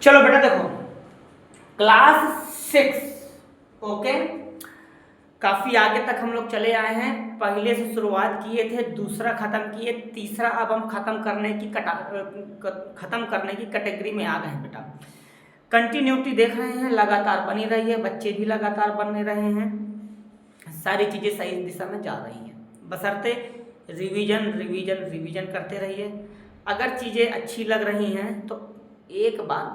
चलो बेटा देखो, क्लास 6 ओके, काफी आगे तक हम लोग चले आए हैं। पहले से शुरुआत किए थे, दूसरा खत्म किए, तीसरा अब हम खत्म करने की कैटेगरी में आ गए हैं बेटा। कंटिन्यूटी देख रहे हैं, लगातार बनी रही है, बच्चे भी लगातार बने रहे हैं, सारी चीजें सही दिशा में जा रही हैं, बशर्ते रिवीजन रिवीजन रिवीजन करते रहिए। अगर चीजें अच्छी लग रही हैं तो एक बार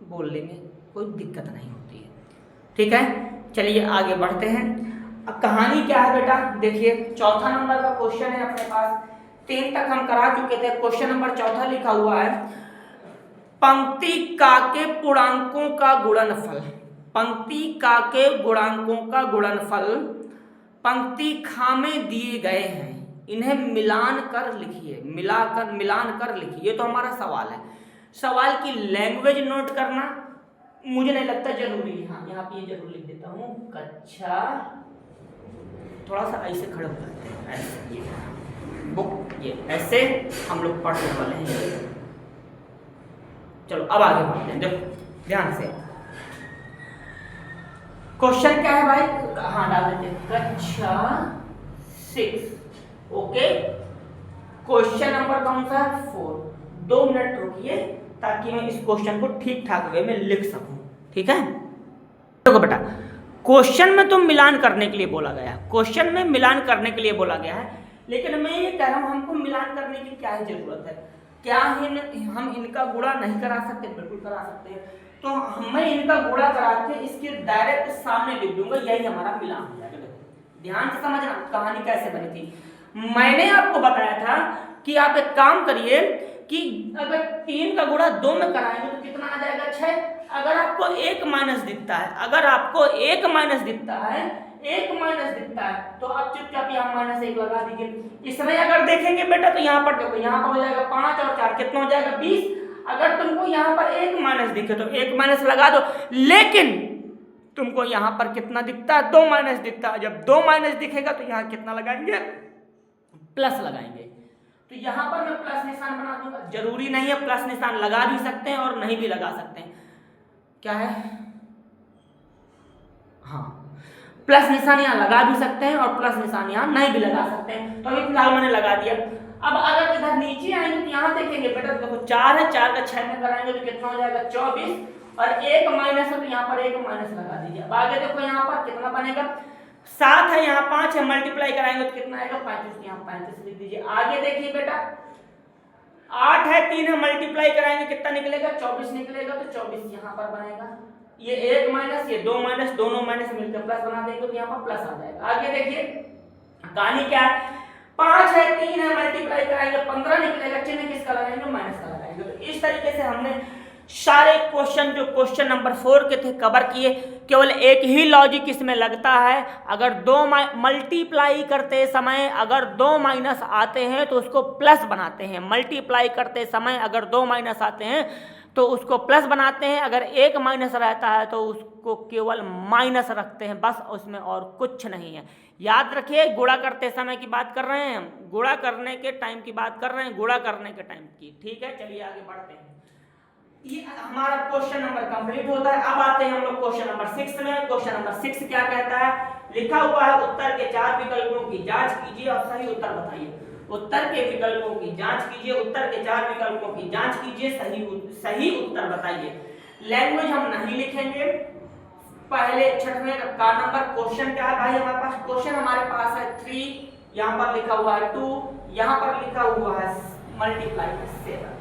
बोलने में कोई दिक्कत नहीं होती है, ठीक है। चलिए आगे बढ़ते हैं। अब कहानी क्या है बेटा, देखिए चौथा नंबर का क्वेश्चन है अपने पास। 3 तक हम करा चुके थे, क्वेश्चन नंबर चौथा लिखा हुआ है, पंक्ति का के पूर्णांकों का गुणनफल। पंक्ति का के गुणांकों का गुणनफल पंक्ति खा में दिए गए हैं, इन्हें मिलान कर लिखिए। मिलान कर लिखिए, ये तो हमारा सवाल है। सवाल की लैंग्वेज नोट करना मुझे नहीं लगता जरूरी है। हाँ, यहाँ पे ये जरूर लिख देता हूँ, कक्षा, थोड़ा सा ऐसे खड़े हो जाते हैं, ऐसे ये बुक, ये ऐसे हम लोग पढ़ने वाले हैं। चलो अब आगे बढ़ते हैं, देखो ध्यान से। क्वेश्चन क्या है भाई, हाँ डाल देते हैं, कक्षा 6 ओके। क्वेश्चन नंबर कौन सा है, 4। 2 मिनट रुकिए ताकि मैं इस क्वेश्चन को ठीक ठाक वे में लिख सकूं, ठीक है। देखो बेटा, क्वेश्चन में तो मिलान करने के लिए बोला गया है, क्वेश्चन में मिलान करने के लिए बोला गया है, लेकिन मैं ये कह रहा हूं हमको मिलान करने की क्या है जरूरत है। क्या हम इनका गुणा नहीं करा सकते, बिल्कुल करा सकते हैं। तो मैं इनका गुणा करा के इसके डायरेक्ट सामने लिख दूंगा, यही हमारा मिलान हो जाएगा। ध्यान से समझना कहानी कैसे बनी थी। मैंने आपको बताया था कि आप एक काम करिए कि अगर 3 का गुणा 2 में कराएंगे तो कितना आ जाएगा, 6। अगर आपको 1 माइनस दिखता है, अगर आपको 1 माइनस दिखता है, 1 माइनस दिखता है, तो आप चुपचाप यहाँ -1 लगा दीजिए। इसमें अगर देखेंगे बेटा तो यहाँ पर देखो, यहाँ पर हो जाएगा 5 और 4 कितना हो जाएगा, 20। अगर तुमको यहाँ पर 1 माइनस दिखे तो 1 माइनस लगा दो, लेकिन तुमको यहाँ पर कितना दिखता है, 2 माइनस दिखता है। जब 2 माइनस दिखेगा तो यहाँ कितना लगाएंगे, प्लस लगाएंगे। तो यहाँ पर मैं प्लस निशान बना दूंगा, जरूरी नहीं है, प्लस निशान लगा भी सकते हैं और नहीं भी लगा सकते हैं। क्या है, हाँ, प्लस निशान यहाँ लगा भी सकते हैं और प्लस निशान यहाँ नहीं भी लगा सकते हैं। तो अभी फिलहाल मैंने लगा दिया। अब अगर इधर नीचे आएंगे तो यहाँ देखेंगे बेटा, देखो 4 है, 4 का 6 में कराएंगे तो कितना हो जाएगा, 24, और 1 माइनस है तो यहाँ पर 1 माइनस लगा दीजिए। अब आगे देखो यहाँ पर कितना बनेगा, 7 है, यहाँ 5 है, मल्टीप्लाई कराएंगे तो कितना आएगा, 35, यहाँ 35 लिख दीजिए। आगे देखिए बेटा, 8 है, 3 है, मल्टीप्लाई कराएंगे कितना निकलेगा, 24 निकलेगा। तो 24 यहाँ पर बनेगा, ये 1 माइनस, ये 2 माइनस, दोनों माइनस मिलकर प्लस बना देंगे तो यहाँ पर प्लस आ जाएगा। आगे देखिए कहानी क्या है, 5 है, 3 है, मल्टीप्लाई कराएंगे 15 निकलेगा, चिन्ह किसका लगाएंगे, माइनस का लगाएंगे। तो इस तरीके से हमने सारे क्वेश्चन जो क्वेश्चन नंबर 4 के थे कवर किए। केवल एक ही लॉजिक इसमें लगता है, अगर 2 मल्टीप्लाई करते समय अगर 2 माइनस आते हैं तो उसको प्लस बनाते हैं, मल्टीप्लाई करते समय अगर 2 माइनस आते हैं तो उसको प्लस बनाते हैं, अगर 1 माइनस रहता है तो उसको केवल माइनस रखते हैं, बस, उसमें और कुछ नहीं है। याद रखिए, गुणा करते समय की बात कर रहे हैं हम, गुणा करने के टाइम की बात कर रहे हैं, गुणा करने के टाइम की, ठीक है। चलिए आगे बढ़ते हैं, ये हमारा क्वेश्चन नंबर कंप्लीट होता है। अब आते हैं हम लोग क्वेश्चन नंबर 6 में। क्वेश्चन नंबर 6 क्या कहता है, लिखा हुआ है, उत्तर के 4 विकल्पों की जांच कीजिए और सही उत्तर बताइए। उत्तर के विकल्पों की जांच कीजिए, उत्तर के 4 विकल्पों की जांच कीजिए, सही उत्तर बताइए। लैंग्वेज हम नहीं लिखेंगे, पहले 6वें का नंबर क्वेश्चन क्या है भाई, हमारे पास क्वेश्चन हमारे पास है 3, यहाँ पर लिखा हुआ है 2, यहाँ पर लिखा हुआ है मल्टीप्लाई 7,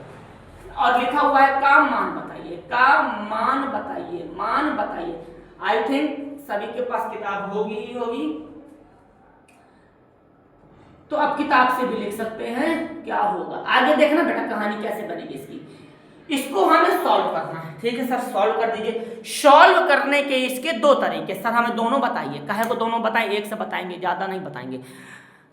और लिखा हुआ है का मान बताइए, का मान बताइए, मान बताइए। आई थिंक सभी के पास किताब होगी ही होगी, तो अब किताब से भी लिख सकते हैं क्या होगा। आगे देखना बेटा कहानी कैसे बनेगी इसकी, इसको हमें सॉल्व करना है, ठीक है सर, सॉल्व कर दीजिए। सॉल्व करने के इसके 2 तरीके, सर हमें दोनों बताइए, कहे को दोनों बताएं, एक से बताएंगे, ज्यादा नहीं बताएंगे।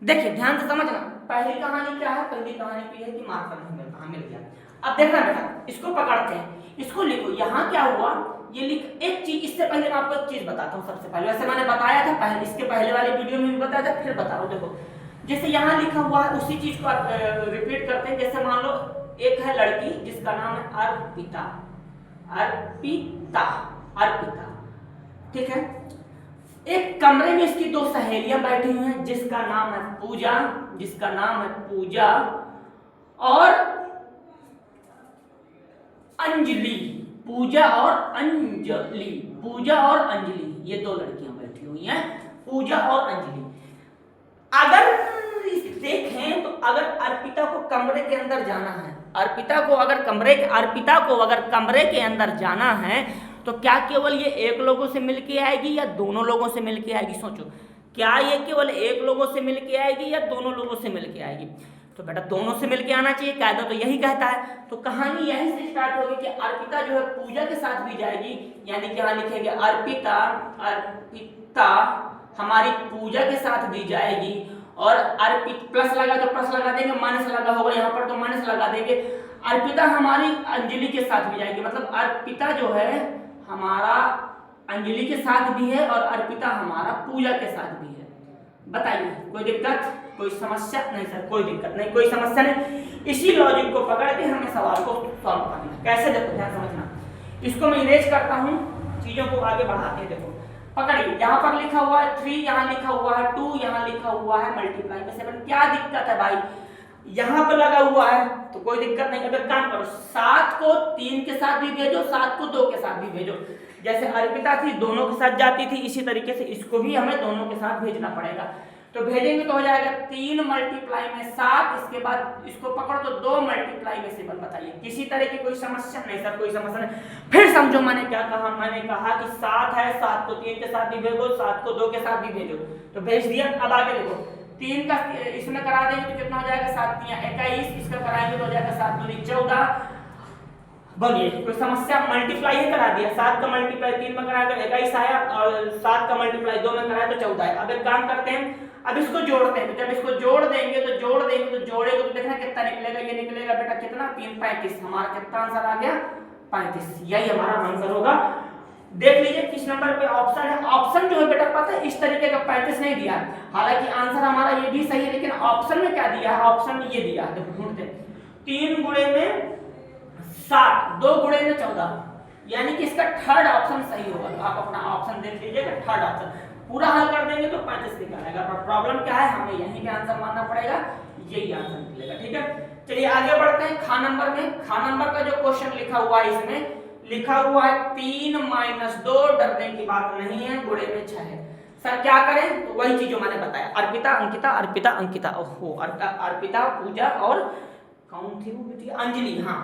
देखिए ध्यान से समझना, पहली कहानी क्या है, पहली कहानी की है कि मार्कर नहीं मिलता, मिल गया। अब देखना बेटा, इसको पकड़ते हैं, इसको लिखो। यहाँ क्या हुआ, ये लिख, एक चीज इससे पहले मैं आपको एक चीज बताता हूँ। सबसे पहले वैसे मैंने बताया था पहले, इसके पहले वाले वीडियो में भी बताया था, फिर बता रहा हूँ। देखो जैसे यहाँ लिखा हुआ है उसी चीज को रिपीट करते हैं। जैसे मान लो एक है लड़की जिसका नाम है अर्पिता, अर्पिता, अर्पिता, ठीक है। एक कमरे में इसकी दो सहेलियां बैठी हुई हैं, जिसका नाम है पूजा, जिसका नाम है पूजा और अंजलि, पूजा और अंजलि, पूजा और अंजलि, ये दो लड़कियां बैठी हुई हैं, पूजा और अंजलि। अगर देखें तो अगर अर्पिता को कमरे के अंदर जाना है, अर्पिता को अगर कमरे के अंदर जाना है तो क्या केवल ये एक लोगों से मिलके आएगी या दोनों लोगों से मिलके आएगी? सोचो, क्या ये केवल एक लोगों से मिलके आएगी या दोनों लोगों से मिलके आएगी? तो बेटा दोनों से मिलके आना चाहिए, कायदा तो यही कहता है। तो कहानी यहीं से स्टार्ट होगी कि अर्पिता जो है पूजा के साथ भी जाएगी, यानी कि यहाँ लिखेंगे अर्पिता, अर्पिता हमारी पूजा के साथ भी जाएगी, और अर्पित प्लस लगा तो प्लस लगा देंगे, माइनस लगा होगा यहाँ पर तो माइनस लगा देंगे। अर्पिता हमारी अंजलि के साथ भी जाएगी, मतलब अर्पिता जो है हमारा अंजलि के साथ भी है और अर्पिता हमारा पूजा के साथ भी है। बताइए कोई दिक्कत, कोई समस्या? नहीं सर कोई दिक्कत नहीं, कोई समस्या नहीं। इसी लॉजिक को पकड़ के हमें सवाल को सॉल्व करना है। कैसे? देखो ध्यान समझना, इसको मैं इरेज करता हूँ, चीजों को आगे बढ़ाते हैं। देखो पकड़िए, यहाँ पर लिखा हुआ है 3, यहाँ लिखा हुआ है 2, यहाँ लिखा हुआ है मल्टीप्लाई में 7। क्या दिक्कत है भाई? यहाँ पर लगा हुआ है तो कोई दिक्कत नहीं। अगर काम करो 7 को 3 के साथ भी भेजो, 7 को 2 के साथ भी भेजो। जैसे अर्पिता थी दोनों के साथ जाती थी, इसी तरीके से इसको भी हमें दोनों के साथ भेजना पड़ेगा। तो भेजेंगे तो हो जाएगा 3 मल्टीप्लाई में 7, इसके बाद इसको पकड़ो तो 2 मल्टीप्लाई में 7। बताइए किसी तरह की कोई समस्या? नहीं सर कोई समस्या नहीं। फिर समझो मैंने क्या कहा, मैंने कहा कि 7 है, 7 को 3 के साथ भी भेजो, 7 को 2 के साथ भी भेजो, तो भेज दिया। अब आगे देखो 3 का इसमें करा देंगे तो कितना हो जाएगा? 7 3 21, इसका कराएंगे तो हो जाएगा 7 2 14। बोलिए कोई समस्या? मल्टीप्लाई ही करा दिया, 7 का मल्टीप्लाई 3 में कराया तो 21 आया, और 7 का मल्टीप्लाई 2 में कराया तो 14 है। अब एक काम करते हैं, अब इसको जोड़ते हैं। तो जब इसको जोड़ देंगे तो जोड़ेंगे तो देखना कितना निकलेगा। ये निकलेगा बेटा कितना? 3 35। हमारा कितना आंसर आ गया? 35। यही हमारा आंसर होगा। देख लीजिए किस नंबर पे ऑप्शन है। ऑप्शन जो है बेटा पता है इस तरीके का 35 नहीं दिया, हालांकि आंसर हमारा ये भी सही है, लेकिन ऑप्शन में क्या दिया है? ऑप्शन में ये दिया, देखो ढूंढते हैं। 3 गुणे में 7, 2 गुणे में 14, यानी कि इसका थर्ड ऑप्शन सही होगा। तो आप अपना ऑप्शन देख लीजिएगा, थर्ड ऑप्शन। पूरा हल कर देंगे तो 35 निकल आएगा। पर प्रॉब्लम क्या है? हमें यहीं पे आंसर मानना पड़ेगा, यही आंसर निकलेगा। ठीक है, चलिए आगे बढ़ते हैं। खा नंबर में, खा नंबर का जो क्वेश्चन लिखा हुआ है, इसमें लिखा हुआ है 3 - 2, डरने की बात नहीं है, गुणे में 6 है। सर क्या करें? तो वही चीज जो मैंने बताया, अर्पिता अंकिता, अर्पिता अंकिता, ओहो अर्पिता पूजा और कौन थी वो बेटी? अंजलि। हाँ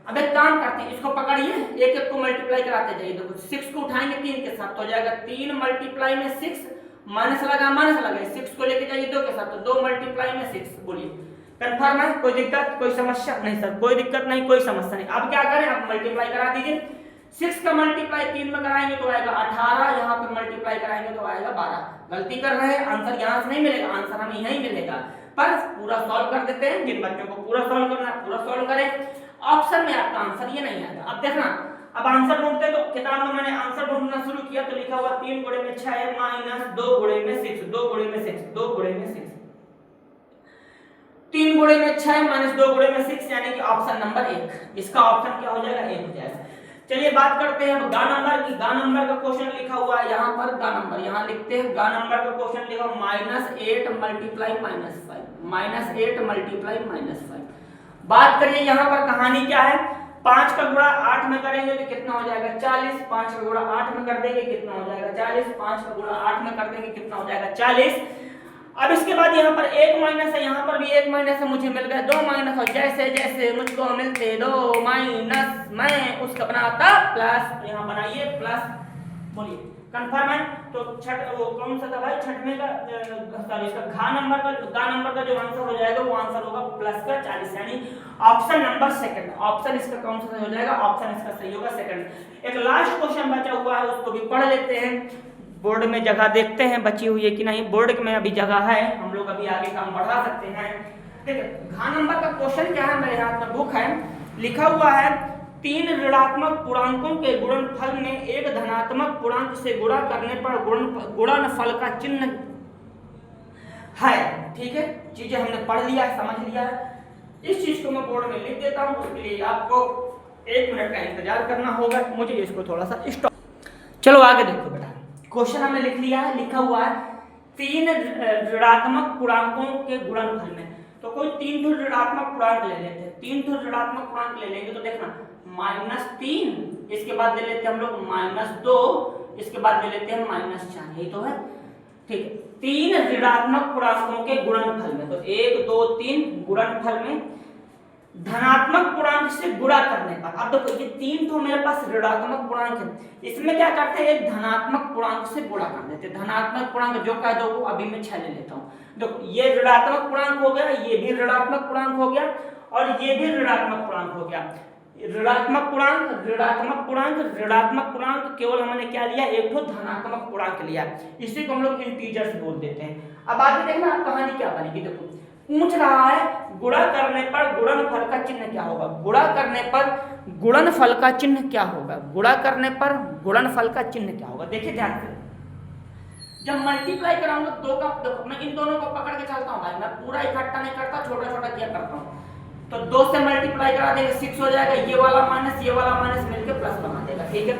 अब एक काम करते हैं, इसको पकड़िए, एक एक को मल्टीप्लाई कराते जाइए। देखो 6 को उठाएंगे 3 के साथ तो हो जाएगा 3 मल्टीप्लाई में 6, माइनस लगा 6 को लेके जाइए 2 के साथ तो 2 मल्टीप्लाई में 6। बोलिए कंफर्म है? कोई दिक्कत, कोई समस्या? नहीं सर कोई दिक्कत नहीं, कोई समस्या नहीं। अब क्या करें? अब मल्टीप्लाई करा दीजिए। 6 का मल्टीप्लाई 3 में कराएंगे तो आएगा 18, यहाँ पे मल्टीप्लाई कराएंगे तो आएगा 12। गलती कर रहे हैं, आंसर यहाँ से नहीं मिलेगा, आंसर हमें यहीं मिलेगा। पर पूरा सॉल्व कर देते हैं, जिन बच्चों को पूरा सॉल्व करना है पूरा सॉल्व करें। ऑप्शन में आपका आंसर ये नहीं आएगा। अब देखना, अब आंसर ढूंढते तो किताब में मैंने आंसर ढूंढना शुरू किया तो लिखा हुआ 3 गुणे में 6 है, -2 गुणे में 6, 2 गुणे में 6, 2 गुणे में 6, 3 गुणे में 6 -2 गुणे में 6, यानी कि ऑप्शन नंबर 1। इसका ऑप्शन क्या हो जाएगा? 1 हो जाएगा। चलिए बात करते हैं गा नंबर की। गा नंबर का क्वेश्चन लिखा हुआ है यहाँ पर, गा नंबर यहाँ लिखते हैं। गा नंबर का क्वेश्चन लिखा -8 मल्टीप्लाई -5, -8 मल्टीप्लाई -5। बात करिए यहाँ पर कहानी क्या है। 5 का गुणा 8 में करेंगे तो कितना हो जाएगा? 40। 5 का गुणा 8 में कर देंगे कितना हो जाएगा? 40। 5 का गुणा 8 में कर देंगे कितना हो जाएगा? 40। अब इसके बाद यहाँ पर 1 माइनस है, यहाँ पर भी 1 माइनस है, मुझे मिल गया 2 माइनस, और जैसे जैसे मुझको मिलते 2 माइनस मैं उसका बनाता प्लस। यहाँ बनाइए प्लस। बोलिए कंफर्म है? तो छठ वो कौन सा था भाई? छठवें का सॉरी इसका घा नंबर का जो आंसर हो जाएगा वो आंसर होगा प्लस का 40, यानी ऑप्शन नंबर सेकंड। ऑप्शन इसका कौन सा हो जाएगा? ऑप्शन इसका सही होगा सेकंड। एक लास्ट क्वेश्चन बचा हुआ है, उसको भी पढ़ लेते हैं। बोर्ड में जगह देखते हैं बची हुई है कि नहीं। बोर्ड में अभी जगह है, हम लोग अभी आगे काम बढ़ा सकते हैं। ठीक है, घा नंबर का क्वेश्चन क्या है? मेरे हाथ में बुक है, लिखा हुआ है 3 ऋणात्मक पूर्णांकों के गुणनफल में एक धनात्मक पूर्णांक से गुणा करने पर गुणनफल का चिन्ह है। ठीक है, चीजें हमने पढ़ लिया है, समझ लिया है। इस चीज को मैं बोर्ड में लिख देता हूँ, उसके लिए आपको 1 मिनट का इंतजार करना होगा मुझे, इसको थोड़ा सा स्टॉप। चलो आगे देखो बेटा, क्वेश्चन हमने लिख लिया है, लिखा हुआ है 3 ऋणात्मक पूर्णांकों के गुणनफल में। तो कोई 3 ऋणात्मक पूर्णांक ले लेते हैं, 3 ऋणात्मक पूर्णांक ले लेंगे तो देखना -3, इसके बाद ले लेते हैं हम लोग -2, इसके बाद ले लेते हैं -4, यही तो है। ठीक है, 3 ऋणात्मक पूर्णांकों के गुणनफल में, तो 1 2 3 गुणनफल में धनात्मक पूर्णांक से गुणा करने पर, अब देखो ये 3 तो मेरे पास ऋणात्मक पूर्णांक है, इसमें क्या करते हैं एक धनात्मक पूर्णांक से गुणा कर देते हैं। धनात्मक पूर्णांक जो कह दो वो अभी मैं 6 ले लेता हूँ। देखो ये ऋणात्मक पूर्णांक हो गया, ये भी ऋणात्मक पूर्णांक हो गया और ये भी ऋणात्मक पूर्णांक हो गया। ऋणात्मक पूर्णांक, ऋणात्मक पूर्णांक, ऋणात्मक पूर्णांक, केवल हमने क्या लिया, एक तो धनात्मक पूर्णांक लिया, इसी को हम लोग इंटीजर्स बोल देते हैं। अब आगे देखना आप कहानी क्या बनेगी। देखो पूछ रहा है गुणा करने पर गुणनफल का चिन्ह क्या होगा, गुणा करने पर गुणनफल का चिन्ह क्या होगा, गुणा करने पर गुणनफल का चिन्ह क्या होगा। देखिए ध्यान से, जब मल्टीप्लाई कराऊंगा दो का, देखो मैं इन दोनों को पकड़ के चलता हूँ भाई, मैं पूरा इकट्ठा नहीं करता, छोटा छोटा किया करता हूँ। तो 2 से मल्टीप्लाई करा देंगे 6 हो जाएगा, ये वाला माइनस मिलकर प्लस बना देगा। ठीक है,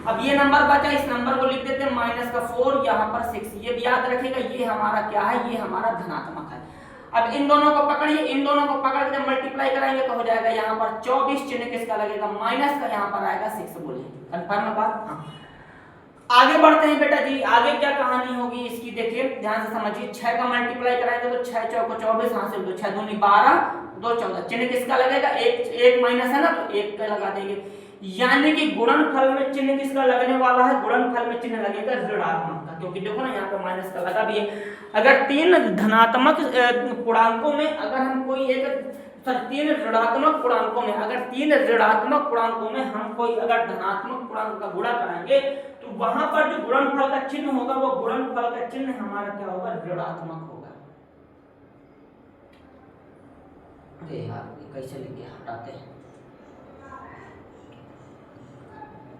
अब ये नंबर बचा, इस नंबर को लिख देते हैं -4, यहाँ पर 6, ये भी याद रखेगा, ये हमारा क्या है, ये हमारा धनात्मक है। अब इन दोनों को पकड़िए, इन दोनों को पकड़ के जब मल्टीप्लाई कराएंगे तो हो जाएगा यहाँ पर 24, चिन्ह किसका लगेगा, माइनस का, यहाँ पर आएगा 6। बोलिए कंफर्म बात। हाँ आगे बढ़ते हैं बेटा जी, आगे क्या कहानी होगी इसकी, देखिए ध्यान से समझिए। 6 का मल्टीप्लाई कराएंगे तो 6 चौको 24, हासिल 2 6 दूनी 12, 2 14, चिन्ह किसका लगेगा, एक माइनस है ना तो 1 का लगा देंगे, यानी कि गुणनफल में चिन्ह किसका लगने वाला है, गुणनफल में चिन्ह लगेगा ऋणात्मक का, क्योंकि देखो ना यहाँ पे माइनस का लगा भी है। अगर 3 धनात्मक पूर्णांकों में अगर हम कोई एक 3 ऋणात्मक पूर्णांकों में, अगर 3 ऋणात्मक पूर्णांकों में हम कोई अगर धनात्मक पूर्णांक का गुणा कराएंगे तो वहां पर जो गुणनफल का चिन्ह होगा वो गुणनफल का चिन्ह हमारा क्या होगा, ऋणात्मक होगा। अरे यार ये कैसे लिखे, हटाते हैं।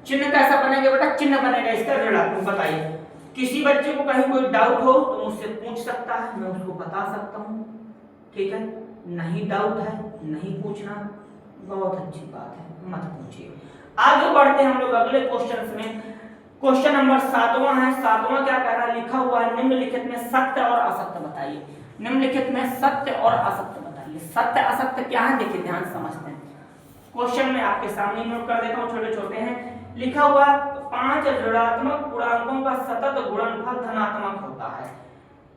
चिन्ह कैसा बनेगा बेटा, चिन्ह बनेगा इसका ऋणात्मक। बताइए किसी बच्चे को कहीं कोई डाउट हो तो मुझसे पूछ सकता है, मैं उसको बता सकता हूँ। ठीक है, नहीं डाउट है नहीं पूछना, बहुत अच्छी बात है, मत पूछिए। आगे बढ़ते हैं हम लोग अगले क्वेश्चन में। क्वेश्चन नंबर 7वां है। 7वां क्या कह रहा है, लिखा हुआ है निम्नलिखित में सत्य और असत्य बताइए। निम्नलिखित में सत्य और असत्य बताइए। सत्य असत्य क्या है, देखिए ध्यान समझते हैं। क्वेश्चन में आपके सामने नोट कर देता हूँ, छोटे छोटे हैं। लिखा हुआ 5 ऋणात्मक पूर्णांकों का सतत गुणनफल धनात्मक होता है।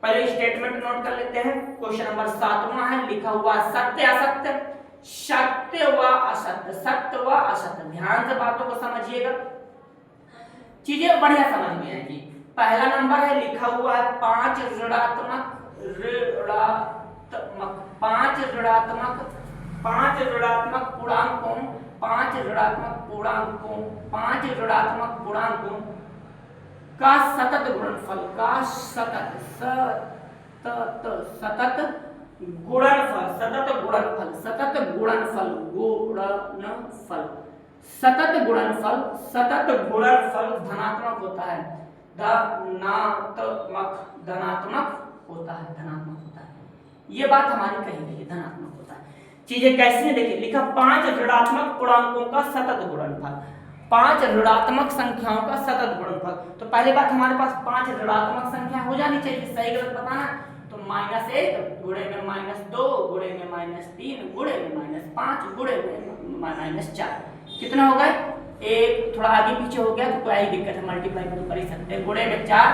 पहले स्टेटमेंट नोट कर लेते हैं। क्वेश्चन नंबर 7वां है, लिखा हुआ सत्य असत्य, सत्य व असत्य, सत्य व असत्य। ध्यान से बातों को समझिएगा, चीजें बढ़िया समझ में आएगी। पहला नंबर है लिखा हुआ है 5 ऋणात्मक 5 ऋणात्मक पूर्णांकों का सतत गुणनफल, का सतत गुणनफल धनात्मक होता है। धनात्मक होता है। ये बात हमारी कही गई है, धनात्मक होता है। चीजें कैसी है देखिए, लिखा 5 ऋणात्मक पूर्णांकों का सतत गुणनफल, 5 ऋणात्मक संख्याओं का सतत गुणनफल। तो पहली बात हमारे पास 5 ऋणात्मक संख्या हो जानी चाहिए, सही गलत बताना। तो -1 गुणे में -2 गुणे में -3 गुणे में -5 गुणे में -4, कितना हो गए, एक थोड़ा आगे पीछे हो गया तो कोई दिक्कत है, मल्टीप्लाई तो कर ही सकते हैं। गुणे में 4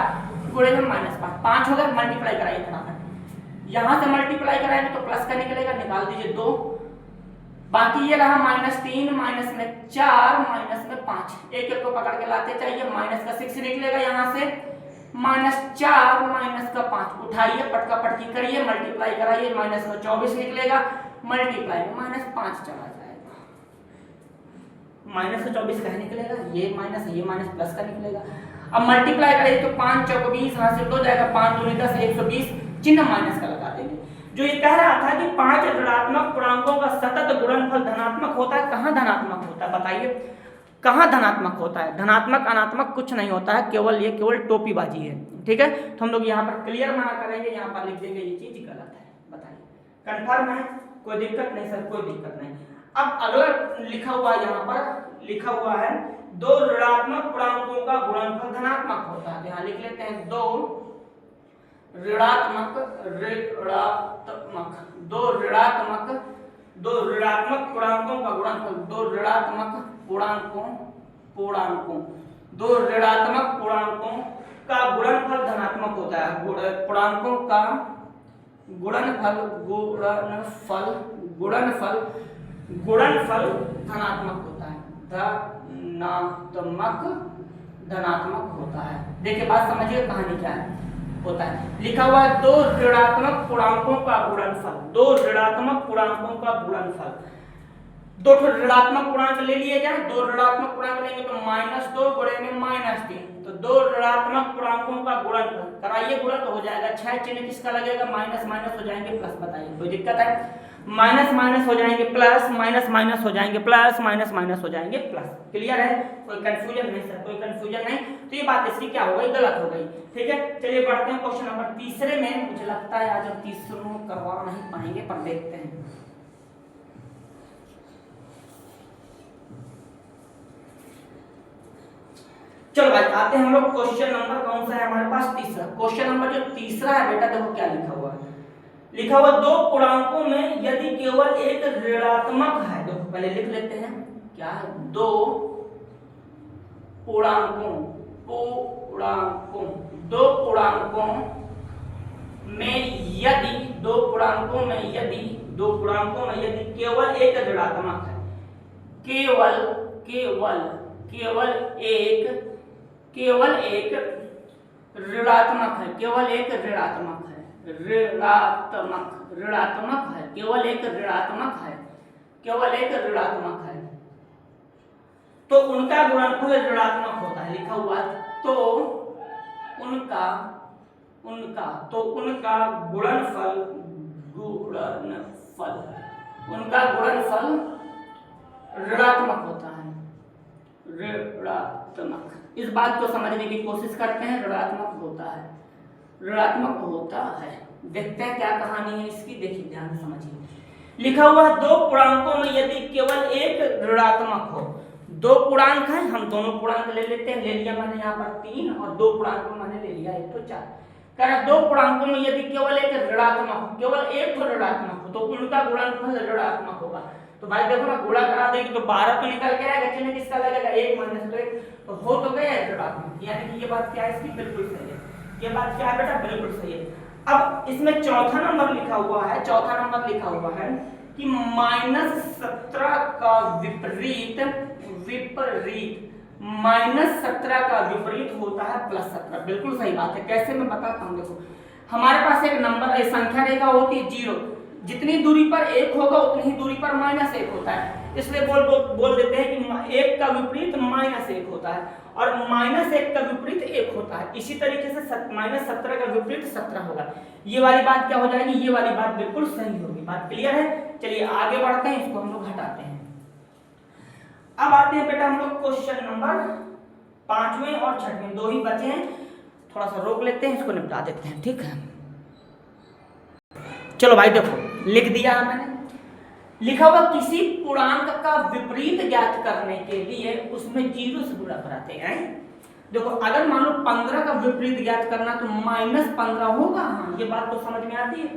गुणे में -5, 5 हो गए। मल्टीप्लाई कराइए फटाफट, यहाँ से मल्टीप्लाई कराएंगे तो प्लस का निकलेगा, निकाल दीजिए 2। बाकी ये रहा -3 -4 -5, एक एक को पकड़ के लाते चाहिए। माइनस का 6 निकलेगा, यहाँ से -4 -5 उठाइए, पटका पटकी करिए, मल्टीप्लाई कराइए, -24 निकलेगा, मल्टीप्लाई में -5 चला जाएगा, -24 का निकलेगा, ये माइनस प्लस का निकलेगा। अब मल्टीप्लाई करेंगे तो 5 चौको 20, यहाँ से 2 जाएगा, 5 दूनी 10, 120, चिन्ह माइनस का लगा देंगे। जो ये कह रहा था कि 5 ऋणात्मक पूर्णांकों का सतत गुणनफल धनात्मक होता है, कहाँ धनात्मक होता है बताइए, कहाँ धनात्मक होता है? धनात्मक अनात्मक कुछ नहीं होता है, केवल टोपीबाजी है। ठीक है, तो हम लोग यहाँ पर क्लियर मना करेंगे, यहाँ पर लिख देंगे ये चीज गलत है। बताइए कंफर्म है, कोई दिक्कत नहीं सर, कोई दिक्कत नहीं। अब अगला लिखा हुआ यहाँ पर लिखा हुआ है दो ऋणात्मक पूर्णांकों का गुणनफल धनात्मक होता है। यहाँ लिख लेते हैं दो ऋणात्मक पूर्णांकों का गुणनफल दो ऋणात्मक पूर्णांकों का गुणनफल धनात्मक होता है। पूर्णांकों का गुणनफल धनात्मक होता है। धनात्मक होता है। देखिए बात समझिए कहानी क्या है होता है। लिखा हुआ है दो ऋणात्मक पूर्णांकों का गुणनफल, दो ऋणात्मक पूर्णांकों का गुणनफल। दो ऋणात्मक पूर्णांक ले लिए जाए, दो ऋणात्मक पूर्णांक लेंगे तो -2 गुणे में -3, तो दो ऋणात्मक पूर्णांकों का गुणनफल कराइए, गुणन तो हो जाएगा। 6 चिन्ह किसका लगेगा, माइनस माइनस हो जाएंगे प्लस। बताइए कोई दिक्कत है? माइनस माइनस हो जाएंगे प्लस, माइनस माइनस हो जाएंगे प्लस, माइनस माइनस हो जाएंगे प्लस। क्लियर है? कोई कंफ्यूजन नहीं सर, कोई कंफ्यूजन नहीं। तो ये बात इसकी क्या हो गई, गलत हो गई। ठीक है, चलिए बढ़ते हैं क्वेश्चन नंबर तीसरे में। मुझे लगता है आज हम तीसरों करवा नहीं पाएंगे, पर देखते हैं। चलो भाई आते हैं हम लोग क्वेश्चन नंबर कौन सा है हमारे पास, तीसरा। क्वेश्चन नंबर जो तीसरा है बेटा, देखो क्या लिखा हुआ है। लिखा हुआ दो पूर्णांकों में यदि केवल एक ऋणात्मक है, देखो पहले लिख लेते हैं क्या है, दो पूर्णांकों में यदि केवल एक ऋणात्मक है, केवल एक ऋणात्मक है, केवल एक ऋणात्मक है, तो उनका गुणनफल ऋणात्मक होता है। लिखा हुआ है तो उनका गुणनफल ऋणात्मक होता है। ऋणात्मक, इस बात को समझने की कोशिश करते हैं। ऋणात्मक होता है। देखते हैं क्या कहानी है इसकी, देखिए ध्यान से समझिए। लिखा हुआ है दो पूर्णांकों में यदि केवल एक ऋणात्मक हो। दो पूर्णांक हैं, हम दोनों पूर्णांक ले लेते हैं। ले लिया मैंने यहाँ पर 3 और दो पूर्णांक मैंने ले लिया 1 तो 4। कह रहा दो पूर्णांकों में यदि केवल एक ऋणात्मक हो, केवल एक तो ऋणात्मक हो, तो उनका गुणनफल ऋणात्मक होगा। तो भाई देखो ना, गुणा करा देंगे तो 12 तो निकल के आएगा, चिन्ह किसका लगेगा, 1 माइनस तो 1, तो हो तो गया ऋणात्मक। यानी कि ये बात क्या है इसकी, बिल्कुल सही है। ये बात क्या है बेटा, बिल्कुल सही है। अब इसमें चौथा नंबर लिखा हुआ है कि -17 का विपरीत -17 का विपरीत होता है +17। बिल्कुल सही बात है। कैसे मैं बताता हूँ, देखो हमारे पास एक नंबर संख्या रेखा होती है 0, जितनी दूरी पर 1 होगा उतनी ही दूरी पर -1 होता है। इसलिए बोल देते हैं कि 1 का विपरीत -1 होता है और -1 का विपरीत 1 होता है। इसी तरीके से -17 का विपरीत 17 होगा। ये वाली बात क्या हो जाएगी, ये वाली बात बिल्कुल सही होगी। बात क्लियर है? चलिए आगे बढ़ते हैं, इसको हम लोग हटाते हैं। अब आते हैं बेटा हम लोग क्वेश्चन नंबर 5वें और 6वें, 2 ही बचे हैं। थोड़ा सा रोक लेते हैं, इसको निपटा देते हैं। ठीक है, चलो भाई देखो लिख दिया मैंने। लिखा हुआ किसी पूर्णांक का विपरीत ज्ञात करने के लिए उसमें 0 से गुणा कराते हैं। देखो अगर मान लो 15 का विपरीत ज्ञात करना तो -15 होगा। हाँ ये बात तो समझ में आती है।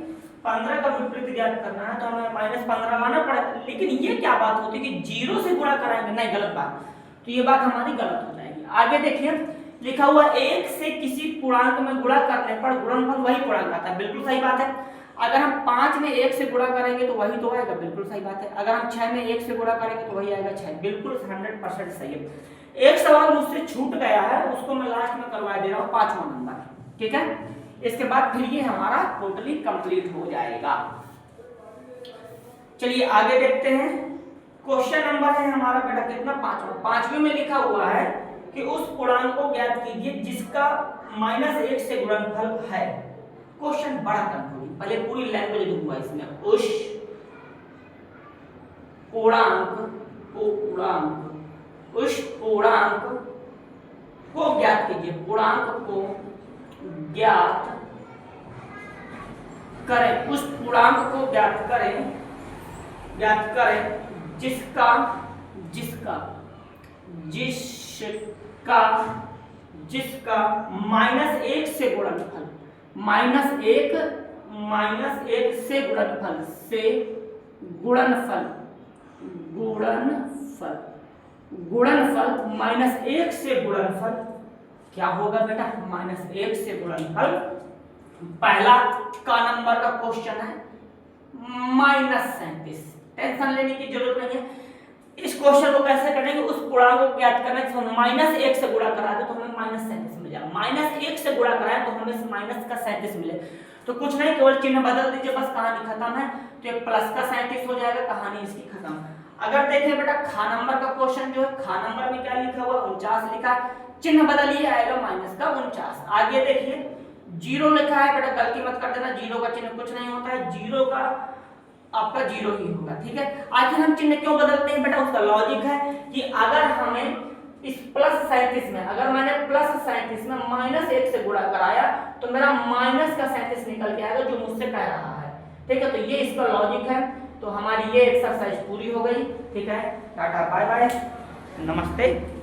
15 का विपरीत ज्ञात करना है तो हमें -15 लाना पड़ेगा। लेकिन ये क्या बात होती है कि 0 से गुणा कराएंगे, नहीं गलत बात। तो ये बात हमारी गलत हो जाएगी। आगे देखिए लिखा हुआ 1 से किसी पूर्णांक में गुणा करने पर गुणनफल वही पूर्णांक आता है। बिल्कुल सही बात है। अगर हम 5 में 1 से गुणा करेंगे तो वही तो आएगा। बिल्कुल सही बात है। अगर हम 6 में 1 से गुणा करेंगे तो वही आएगा 6। बिल्कुल 100% सही है। एक सवाल मुझसे छूट गया है, उसको मैं लास्ट में करवा दे रहा हूँ, 5वां नंबर। ठीक है, इसके बाद फिर ये हमारा टोटली कंप्लीट हो जाएगा। चलिए आगे देखते हैं। क्वेश्चन नंबर है हमारा बेटा कितना, 5वां। 5वें में लिखा हुआ है कि उस पूर्णांक को ज्ञात कीजिए जिसका -1 से गुणनफल है। क्वेश्चन बड़ा कंफ्यूजिंग, पहले पूरी लैंग्वेज लिखूंगा इसमें। उस पूर्णांक को ज्ञात कीजिए, पूर्णांक को ज्ञात करें, उस पूर्णांक को ज्ञात करें जिसका जिसका जिसका जिसका -1 से गुणनफल -1 से गुणनफल -1 से गुणनफल क्या होगा बेटा? -1 से गुणनफल। पहला का नंबर का क्वेश्चन है -37। टेंशन लेने की जरूरत नहीं है। इस क्वेश्चन को कैसे करेंगे, उस पूर्णांक को ज्ञात करना है। -1 से गुणा करा दे तो हमें -37 मिल जाएगा। -1 से गुणा कराएं तो हमें माइनस का 37 मिले। तो कुछ नहीं, केवल चिन्ह बदल दीजिए, बस कहानी खत्म है। तो ये प्लस का 37 हो जाएगा, कहानी इसकी खत्म। अगर देखिए बेटा खा नंबर का क्वेश्चन जो है, खा नंबर में क्या लिखा हुआ? 49 लिखा है। चिन्ह बदलिए, आएगा माइनस का 49। आगे देखिए 0 लिखा है बेटा, गलती मत कर देना, 0 का चिन्ह कुछ नहीं होता है, 0 का आपका 0 ही होगा। ठीक है, आखिर हम चिन्ह क्यों बदलते हैं बेटा? उसका लॉजिक है कि अगर हमें इस +37 में, अगर मैंने +37 में -1 से गुणा कराया तो मेरा माइनस का 37 निकल के आएगा, जो मुझसे कह रहा है। ठीक है, तो ये इसका लॉजिक है। तो हमारी ये एक्सरसाइज पूरी हो गई। ठीक है, टाटा बाय बाय, नमस्ते।